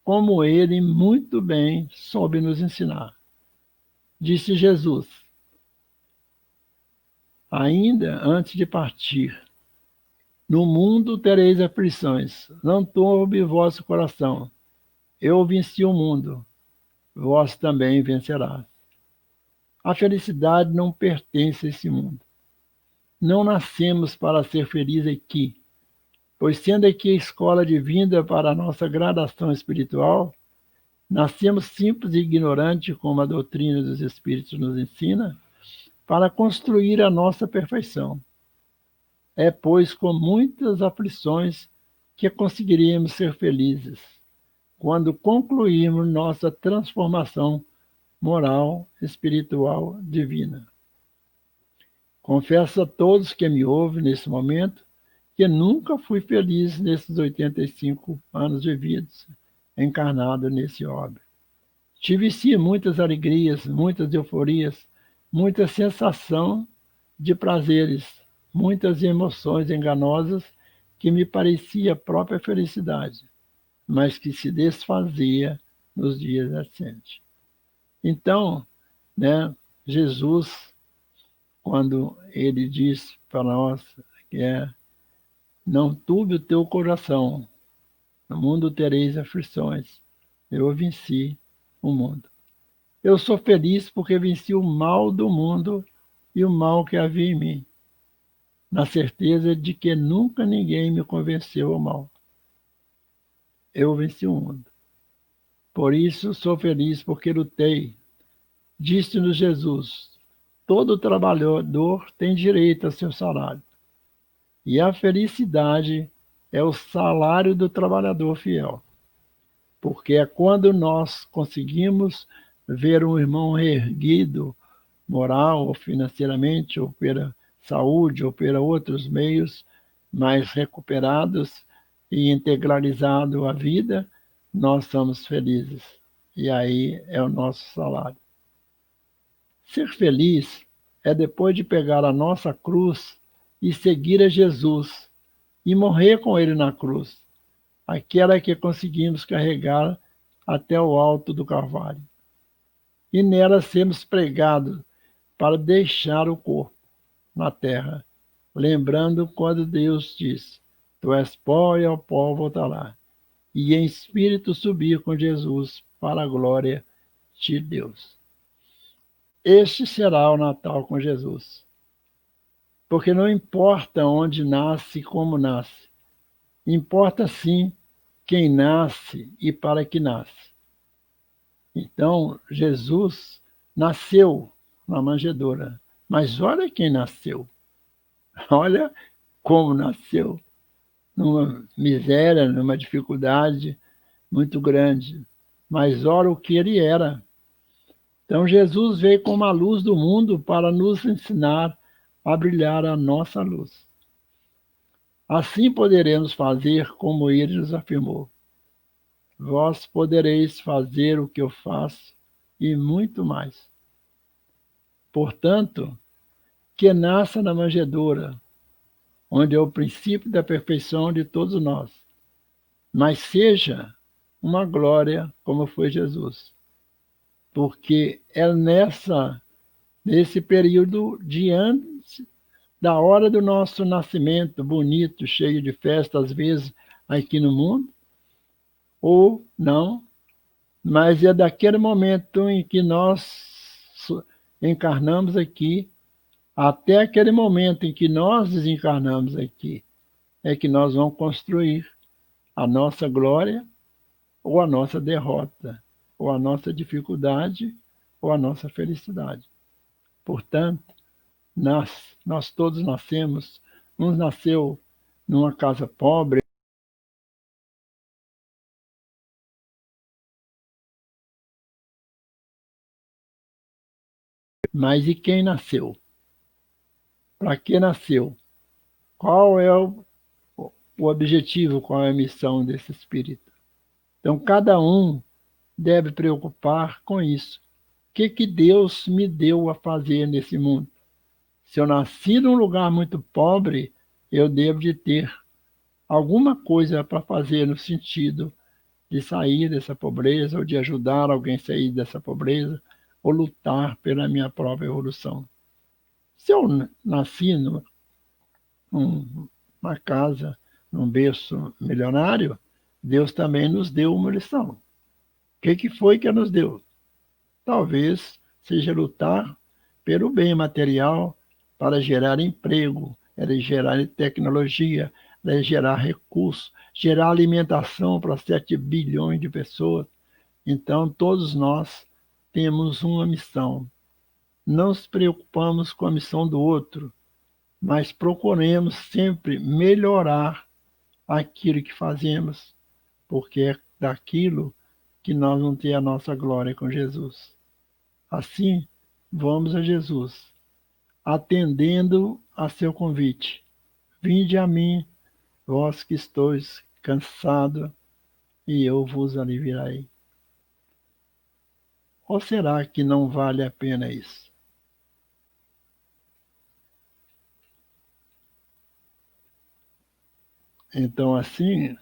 Como ele muito bem soube nos ensinar. Disse Jesus, ainda antes de partir: no mundo tereis aflições, não turbe vosso coração. Eu venci o mundo, vós também vencerás. A felicidade não pertence a esse mundo. Não nascemos para ser felizes aqui, pois sendo aqui a escola de vinda para a nossa gradação espiritual, nascemos simples e ignorantes, como a doutrina dos Espíritos nos ensina, para construir a nossa perfeição. É, pois, com muitas aflições que conseguiremos ser felizes, quando concluirmos nossa transformação moral, espiritual, divina. Confesso a todos que me ouvem nesse momento que nunca fui feliz nesses 85 anos de vida encarnado nesse orbe. Tive sim muitas alegrias, muitas euforias, muita sensação de prazeres, muitas emoções enganosas que me parecia a própria felicidade, mas que se desfazia nos dias recentes. Então, né, Jesus, quando ele diz para nós que não turbe o teu coração, no mundo tereis aflições, eu venci o mundo. Eu sou feliz porque venci o mal do mundo e o mal que havia em mim, na certeza de que nunca ninguém me convenceu ao mal. Eu venci o mundo. Por isso sou feliz, porque lutei. Disse-nos Jesus: todo trabalhador tem direito a seu salário. E a felicidade é o salário do trabalhador fiel. Porque é quando nós conseguimos ver um irmão erguido, moral ou financeiramente, ou pela saúde, ou por outros meios mais recuperados e integralizado a vida, nós somos felizes. E aí é o nosso salário. Ser feliz é depois de pegar a nossa cruz e seguir a Jesus e morrer com ele na cruz, aquela que conseguimos carregar até o alto do Calvário. E nela sermos pregados para deixar o corpo na terra, lembrando quando Deus diz: tu és pó e ao pó voltará, e em espírito subir com Jesus para a glória de Deus. Este será o Natal com Jesus. Porque não importa onde nasce e como nasce, importa sim quem nasce e para que nasce. Então, Jesus nasceu na manjedoura, mas olha quem nasceu. Olha como nasceu, numa miséria, numa dificuldade muito grande. Mas olha o que ele era. Então, Jesus veio como a luz do mundo para nos ensinar a brilhar a nossa luz. Assim poderemos fazer como ele nos afirmou: vós podereis fazer o que eu faço e muito mais. Portanto, que nasça na manjedoura, onde é o princípio da perfeição de todos nós, mas seja uma glória como foi Jesus. Porque é nesse período de antes da hora do nosso nascimento, bonito, cheio de festa, às vezes, aqui no mundo, ou não, mas é daquele momento em que nós encarnamos aqui, até aquele momento em que nós desencarnamos aqui, é que nós vamos construir a nossa glória ou a nossa derrota, ou a nossa dificuldade ou a nossa felicidade. Portanto, nós todos nascemos, uns nasceu numa casa pobre, mas e quem nasceu? Para que nasceu? Qual é o objetivo, qual é a missão desse espírito? Então, cada um deve preocupar com isso. O que Deus me deu a fazer nesse mundo? Se eu nasci num lugar muito pobre, eu devo de ter alguma coisa para fazer no sentido de sair dessa pobreza, ou de ajudar alguém a sair dessa pobreza, ou lutar pela minha própria evolução. Se eu nasci numa casa, num berço milionário, Deus também nos deu uma lição. O que foi que nos deu? Talvez seja lutar pelo bem material para gerar emprego, gerar tecnologia, gerar recursos, gerar alimentação para 7 bilhões de pessoas. Então, todos nós temos uma missão. Não nos preocupamos com a missão do outro, mas procuremos sempre melhorar aquilo que fazemos, porque é daquilo que nós vamos ter a nossa glória com Jesus. Assim, vamos a Jesus, atendendo a seu convite. Vinde a mim, vós que estáis cansados, e eu vos aliviarei. Ou será que não vale a pena isso? Então, assim,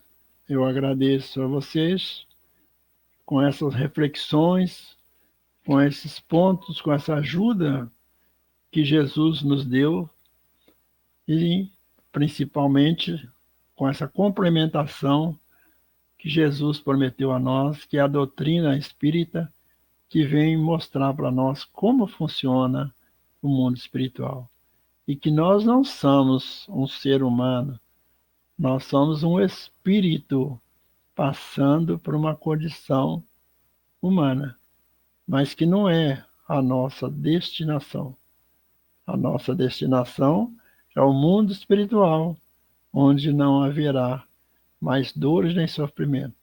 eu agradeço a vocês com essas reflexões, com esses pontos, com essa ajuda que Jesus nos deu e, principalmente, com essa complementação que Jesus prometeu a nós, que é a doutrina espírita, que vem mostrar para nós como funciona o mundo espiritual. E que nós não somos um ser humano, nós somos um espírito passando por uma condição humana, mas que não é a nossa destinação. A nossa destinação é o mundo espiritual, onde não haverá mais dores nem sofrimento.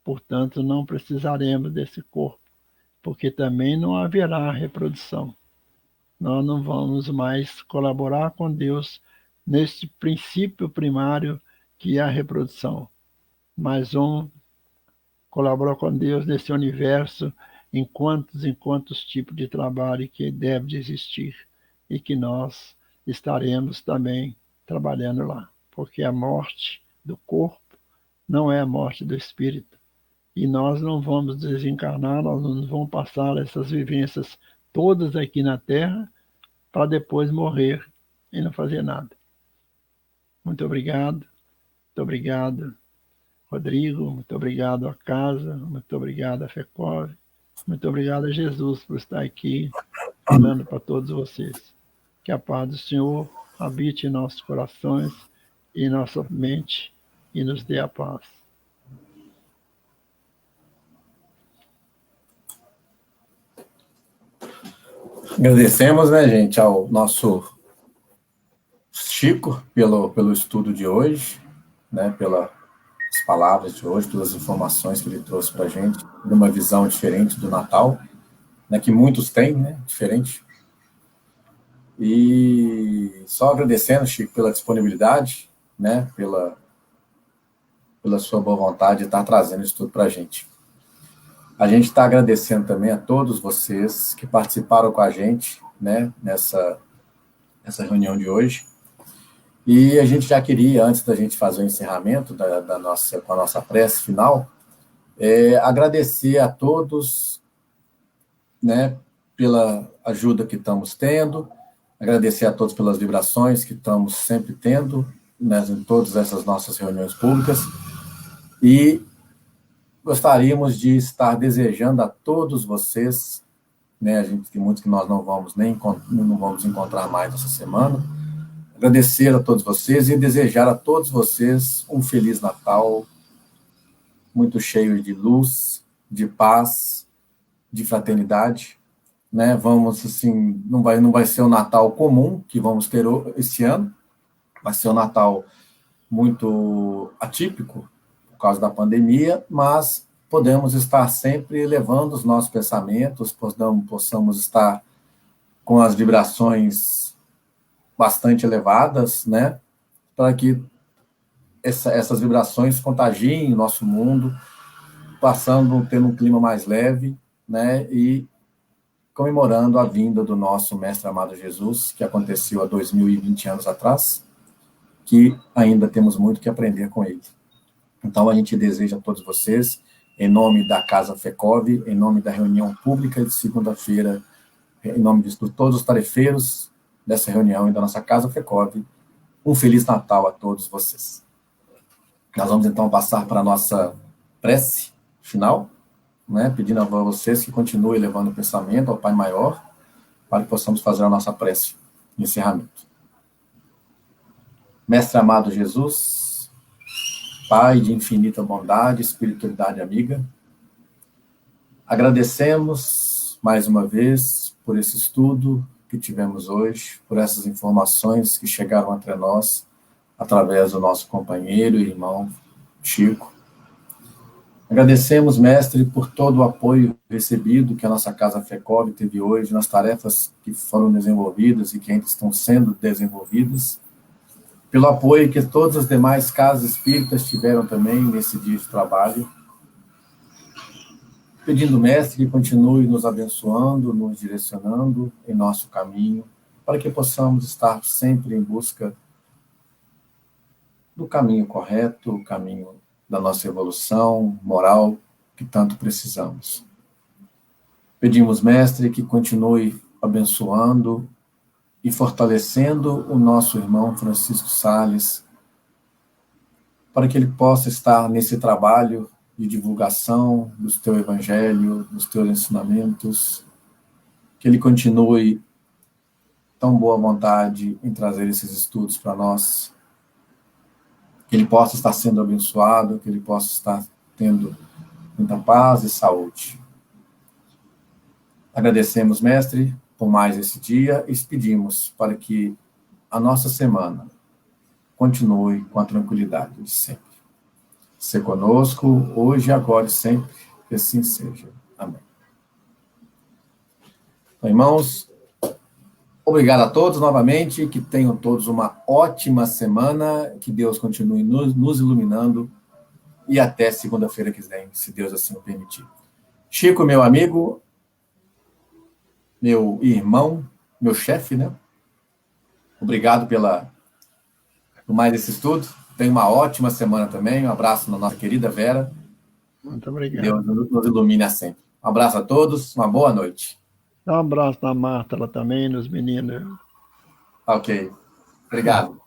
Portanto, não precisaremos desse corpo, porque também não haverá reprodução. Nós não vamos mais colaborar com Deus neste princípio primário que é a reprodução, mas vamos colaborar com Deus nesse universo em quantos tipos de trabalho que deve de existir e que nós estaremos também trabalhando lá, porque a morte do corpo não é a morte do espírito. E nós não vamos desencarnar, nós não vamos passar essas vivências todas aqui na Terra para depois morrer e não fazer nada. Muito obrigado, Rodrigo, muito obrigado à casa, muito obrigado à FECOV, muito obrigado a Jesus por estar aqui falando para todos vocês. Que a paz do Senhor habite em nossos corações e em nossa mente e nos dê a paz. Agradecemos, né, gente, ao nosso Chico pelo estudo de hoje, né, pelas palavras de hoje, pelas informações que ele trouxe para a gente, de uma visão diferente do Natal, né, que muitos têm, né, diferente. E só agradecendo, Chico, pela disponibilidade, né, pela sua boa vontade de estar trazendo isso tudo para a gente. A gente está agradecendo também a todos vocês que participaram com a gente, né, nessa reunião de hoje. E a gente já queria, antes da gente fazer o encerramento com a nossa prece final, agradecer a todos, né, pela ajuda que estamos tendo, agradecer a todos pelas vibrações que estamos sempre tendo, né, em todas essas nossas reuniões públicas, e gostaríamos de estar desejando a todos vocês, né, muitos que nós não vamos encontrar mais essa semana, agradecer a todos vocês e desejar a todos vocês um Feliz Natal, muito cheio de luz, de paz, de fraternidade, né? Vamos, assim, não vai ser o Natal comum que vamos ter esse ano, vai ser um Natal muito atípico por causa da pandemia, mas podemos estar sempre elevando os nossos pensamentos, possamos estar com as vibrações bastante elevadas, né, para que essas vibrações contagiem o nosso mundo, tendo um clima mais leve, né, e comemorando a vinda do nosso Mestre amado Jesus, que aconteceu há 2020 anos atrás, que ainda temos muito que aprender com ele. Então, a gente deseja a todos vocês, em nome da Casa FECOV, em nome da reunião pública de segunda-feira, em nome de todos os tarefeiros dessa reunião e da nossa Casa FECOV, um Feliz Natal a todos vocês. Nós vamos, então, passar para a nossa prece final, né, pedindo a vocês que continuem levando o pensamento ao Pai Maior, para que possamos fazer a nossa prece de encerramento. Mestre amado Jesus, Pai de infinita bondade, espiritualidade amiga, agradecemos mais uma vez por esse estudo que tivemos hoje, por essas informações que chegaram até nós através do nosso companheiro e irmão Chico. Agradecemos, mestre, por todo o apoio recebido que a nossa Casa FECOV teve hoje nas tarefas que foram desenvolvidas e que ainda estão sendo desenvolvidas, pelo apoio que todas as demais casas espíritas tiveram também nesse dia de trabalho, pedindo, mestre, que continue nos abençoando, nos direcionando em nosso caminho, para que possamos estar sempre em busca do caminho correto, o caminho da nossa evolução moral que tanto precisamos. Pedimos, mestre, que continue abençoando e fortalecendo o nosso irmão Francisco Sales, para que ele possa estar nesse trabalho de divulgação do teu evangelho, dos teus ensinamentos, que ele continue tão boa vontade em trazer esses estudos para nós, que ele possa estar sendo abençoado, que ele possa estar tendo muita paz e saúde. Agradecemos, mestre, por mais esse dia e pedimos para que a nossa semana continue com a tranquilidade de sempre. Ser conosco, hoje, agora e sempre, que assim seja. Amém. Então, irmãos, obrigado a todos novamente, que tenham todos uma ótima semana, que Deus continue nos iluminando e até segunda-feira que vem, se Deus assim o permitir. Chico, meu amigo, meu irmão, meu chefe, né? Obrigado por mais esse estudo. Tenha uma ótima semana também. Um abraço na nossa querida Vera. Muito obrigado. Deus nos ilumine sempre. Um abraço a todos, uma boa noite. Dá um abraço na Marta, ela também, nos meninos. Ok. Obrigado.